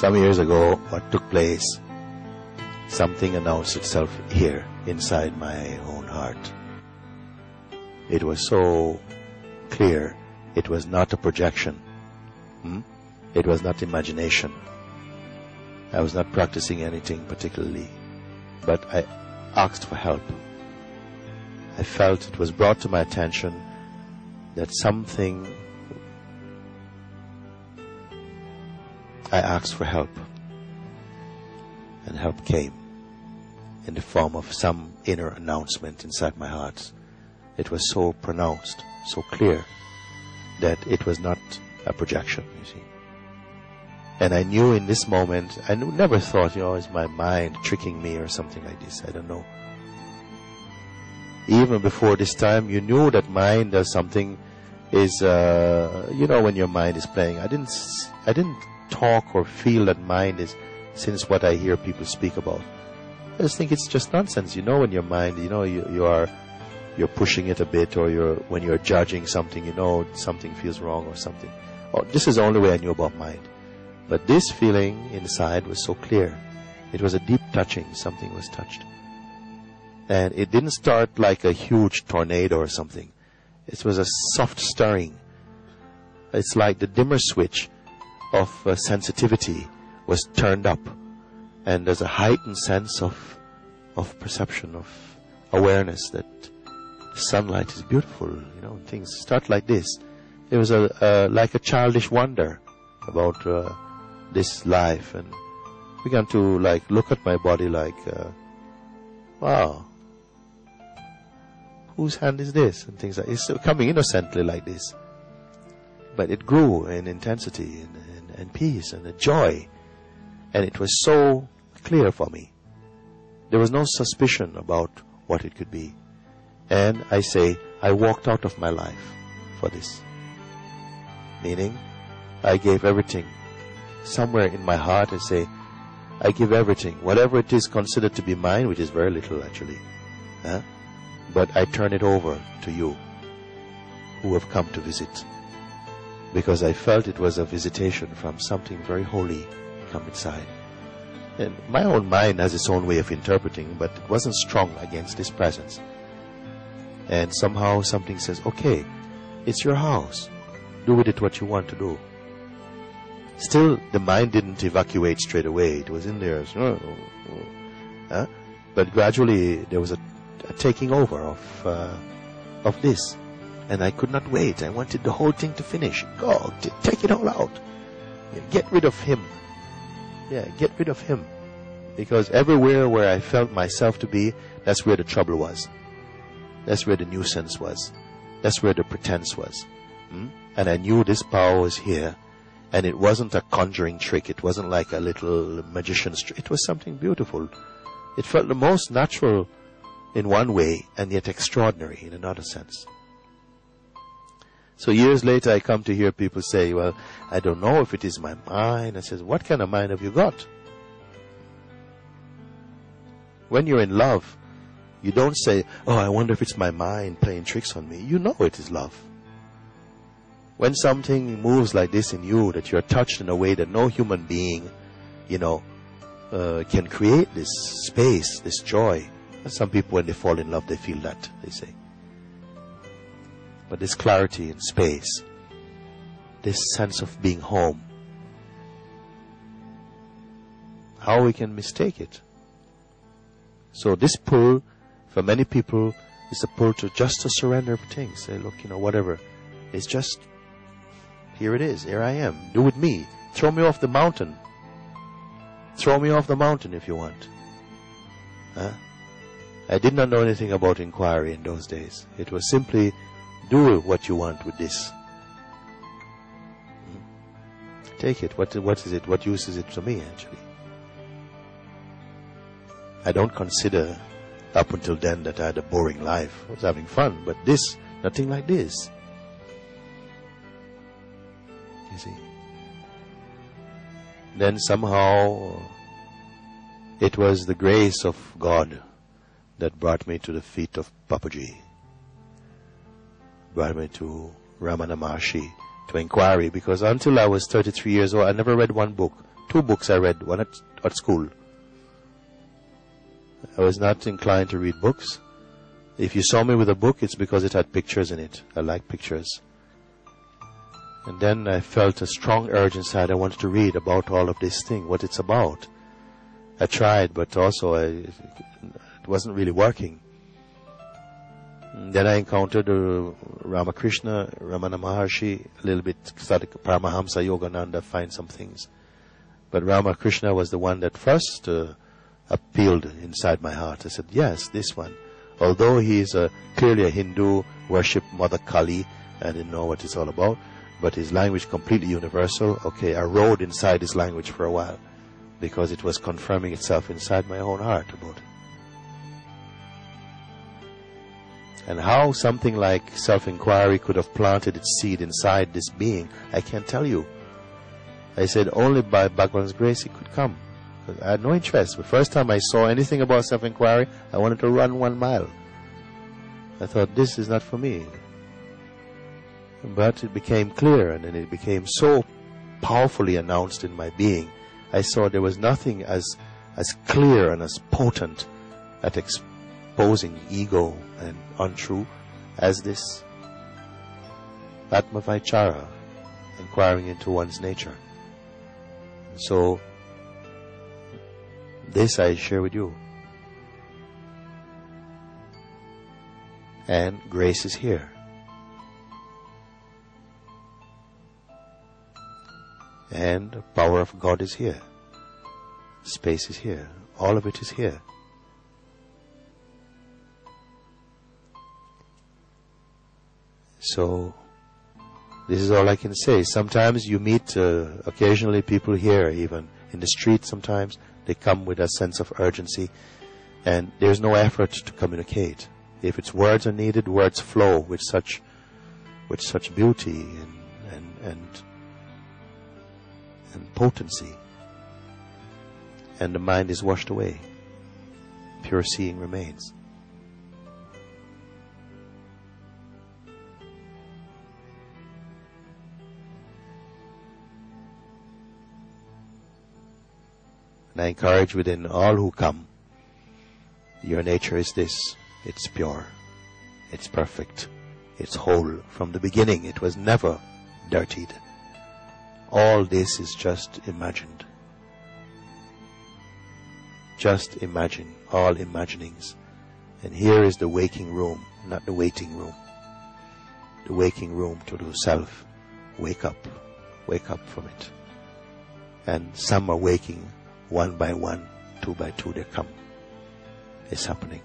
Some years ago, what took place, something announced itself here, inside my own heart. It was so clear. It was not a projection. It was not imagination. I was not practicing anything particularly, but I asked for help. I felt it was brought to my attention that something. I asked for help, and help came in the form of some inner announcement inside my heart. It was so pronounced, so clear, that it was not a projection, you see. And I knew in this moment, I never thought, is my mind tricking me or something like this. I don't know. Even before this time, you knew that mind or something is, when your mind is playing. I didn't talk or feel that mind is, since what I hear people speak about. I just think it's just nonsense. When your mind, you're pushing it a bit, or when you're judging something, something feels wrong or something. This is the only way I knew about mind. But this feeling inside was so clear. It was a deep touching. Something was touched. And it didn't start like a huge tornado or something. It was a soft stirring. It's like the dimmer switch of sensitivity was turned up. And there's a heightened sense of perception, of awareness that sunlight is beautiful. Things start like this. It was like a childish wonder about this life, and began to look at my body wow, whose hand is this, and things like it's coming innocently like this, but it grew in intensity and peace and joy, and it was so clear for me. There was no suspicion about what it could be, and I walked out of my life for this, meaning I gave everything. Somewhere in my heart I give everything, whatever it is considered to be mine, which is very little actually, but I turn it over to you who have come to visit, because I felt it was a visitation from something very holy come inside. And my own mind has its own way of interpreting, but it wasn't strong against this presence. And somehow something says, okay, it's your house, do with it what you want to do. Still, the mind didn't evacuate straight away. It was in there. But gradually, there was a taking over of this. And I could not wait. I wanted the whole thing to finish. Go, take it all out. Get rid of him. Get rid of him. Because everywhere where I felt myself to be, that's where the trouble was. That's where the nuisance was. That's where the pretense was. And I knew this power was here. And it wasn't a conjuring trick. It wasn't like a little magician's trick. It was something beautiful. It felt the most natural in one way, and yet extraordinary in another sense. So years later, I come to hear people say, well, I don't know if it is my mind. I says, what kind of mind have you got? When you're in love, you don't say, oh, I wonder if it's my mind playing tricks on me. You know it is love. When something moves like this in you, that you're touched in a way that no human being, can create this space, this joy. And some people, when they fall in love, they feel that, they say. But this clarity in space, this sense of being home, how we can mistake it? So this pull, for many people, is a pull to just to surrender everything. Say, look, whatever. It's just, here it is. Here I am. Do with me. Throw me off the mountain. Throw me off the mountain if you want. I did not know anything about inquiry in those days. It was simply, do what you want with this. Take it. What is it? What use is it to me, actually? I don't consider up until then that I had a boring life. I was having fun. But this, nothing like this. You see. Then somehow it was the grace of God that brought me to the feet of PAPAJI. Brought me to Ramana to inquiry, because until I was 33 years old, I never read one book 2 books I read, one at school. I was not inclined to read books. If you saw me with a book, it's because it had pictures in it. I like pictures. And then I felt a strong urge inside. I wanted to read about all of this thing, what it's about. I tried, but also it wasn't really working. And then I encountered Ramakrishna, Ramana Maharshi, a little bit, started Paramahamsa Yogananda, find some things. But Ramakrishna was the one that first appealed inside my heart. I said, yes, this one. Although he is clearly a Hindu, worship Mother Kali, I didn't know what it's all about, but his language completely universal. Okay, I rode inside his language for a while because it was confirming itself inside my own heart about it. And how something like self-inquiry could have planted its seed inside this being, I can't tell you. I said only by Bhagwan's grace it could come. I had no interest. The first time I saw anything about self-inquiry, I wanted to run 1 mile. I thought, this is not for me. But it became clear, and then it became so powerfully announced in my being. I saw there was nothing as clear and as potent at exposing ego and untrue as this Atma Vichara, inquiring into one's nature. So, this I share with you. And grace is here. And the power of God is here. Space is here. All of it is here. So, this is all I can say. Sometimes you meet occasionally people here, even in the street sometimes. They come with a sense of urgency, and there's no effort to communicate. If it's words are needed, words flow with such beauty and potency, and the mind is washed away. Pure seeing remains. And I encourage within all who come, your nature is this. It's pure. It's perfect. It's whole. From the beginning, it was never dirtied. All this is just imagined. Just imagine. All imaginings. And here is the waking room, not the waiting room. The waking room to the self. Wake up. Wake up from it. And some are waking. 1 by 1, 2 by 2 they come. It's happening.